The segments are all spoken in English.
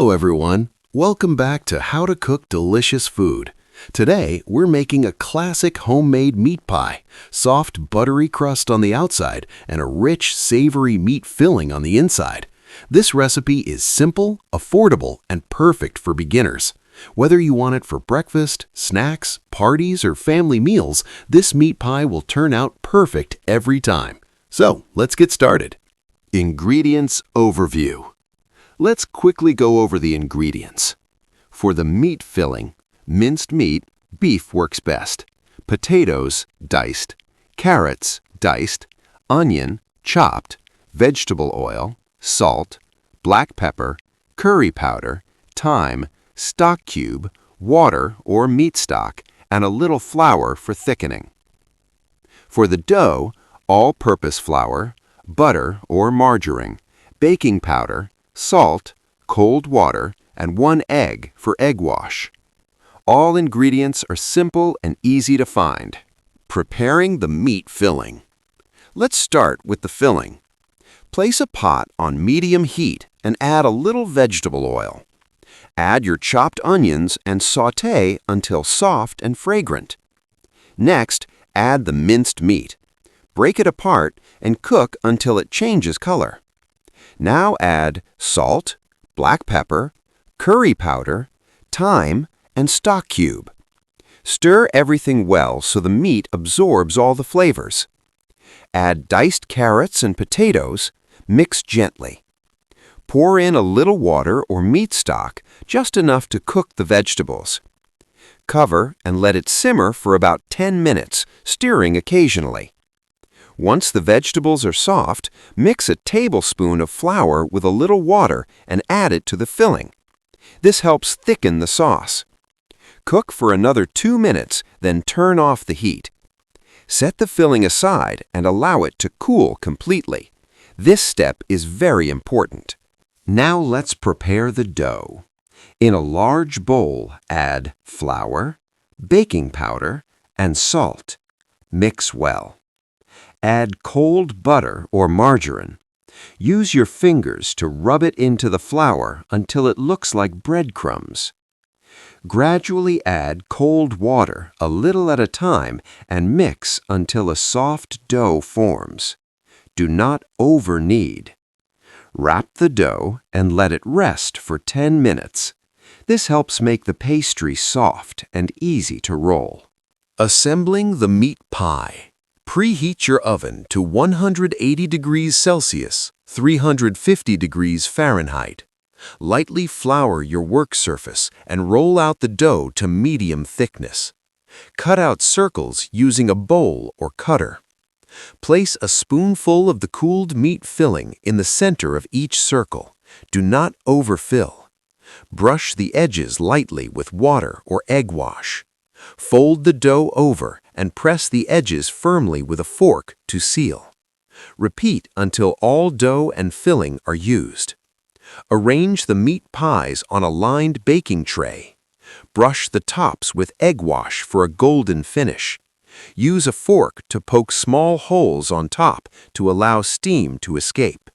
Hello everyone, welcome back to How to Cook Delicious Food. Today we're making a classic homemade meat pie, soft buttery crust on the outside and a rich savory meat filling on the inside. This recipe is simple, affordable, and perfect for beginners. Whether you want it for breakfast, snacks, parties, or family meals, this meat pie will turn out perfect every time. So let's get started. Ingredients Overview. Let's quickly go over the ingredients. For the meat filling, minced meat, beef works best. Potatoes, diced. Carrots, diced. Onion, chopped. Vegetable oil, salt, black pepper, curry powder, thyme, stock cube, water or meat stock, and a little flour for thickening. For the dough, all-purpose flour, butter or margarine, baking powder, salt, cold water, and 1 egg for egg wash. All ingredients are simple and easy to find. Preparing the meat filling. Let's start with the filling. Place a pot on medium heat and add a little vegetable oil. Add your chopped onions and sauté until soft and fragrant. Next, add the minced meat. Break it apart and cook until it changes color. Now add salt, black pepper, curry powder, thyme, and stock cube. Stir everything well so the meat absorbs all the flavors. Add diced carrots and potatoes, mix gently. Pour in a little water or meat stock, just enough to cook the vegetables. Cover and let it simmer for about 10 minutes, stirring occasionally. Once the vegetables are soft, mix a tablespoon of flour with a little water and add it to the filling. This helps thicken the sauce. Cook for another 2 minutes, then turn off the heat. Set the filling aside and allow it to cool completely. This step is very important. Now let's prepare the dough. In a large bowl, add flour, baking powder, and salt. Mix well. Add cold butter or margarine. Use your fingers to rub it into the flour until it looks like breadcrumbs. Gradually add cold water a little at a time and mix until a soft dough forms. Do not over-knead. Wrap the dough and let it rest for 10 minutes. This helps make the pastry soft and easy to roll. Assembling the meat pie. Preheat your oven to 180 degrees Celsius, 350 degrees Fahrenheit. Lightly flour your work surface and roll out the dough to medium thickness. Cut out circles using a bowl or cutter. Place a spoonful of the cooled meat filling in the center of each circle. Do not overfill. Brush the edges lightly with water or egg wash. Fold the dough over and press the edges firmly with a fork to seal. Repeat until all dough and filling are used. Arrange the meat pies on a lined baking tray. Brush the tops with egg wash for a golden finish. Use a fork to poke small holes on top to allow steam to escape.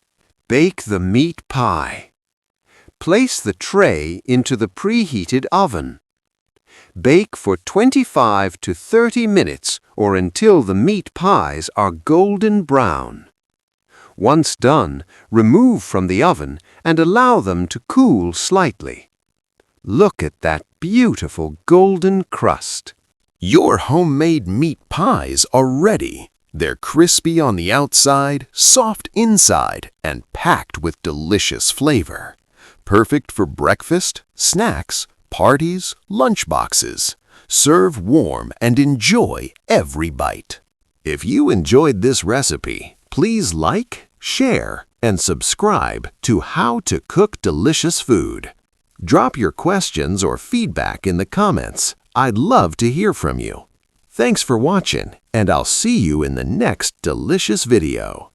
Bake the meat pie. Place the tray into the preheated oven. Bake for 25 to 30 minutes or until the meat pies are golden brown. Once done, remove from the oven and allow them to cool slightly. Look at that beautiful golden crust. Your homemade meat pies are ready. They're crispy on the outside, soft inside, and packed with delicious flavor. Perfect for breakfast, snacks, parties, lunch boxes. Serve warm and enjoy every bite. If you enjoyed this recipe, please like, share, and subscribe to How to Cook Delicious Food. Drop your questions or feedback in the comments. I'd love to hear from you. Thanks for watching, and I'll see you in the next delicious video.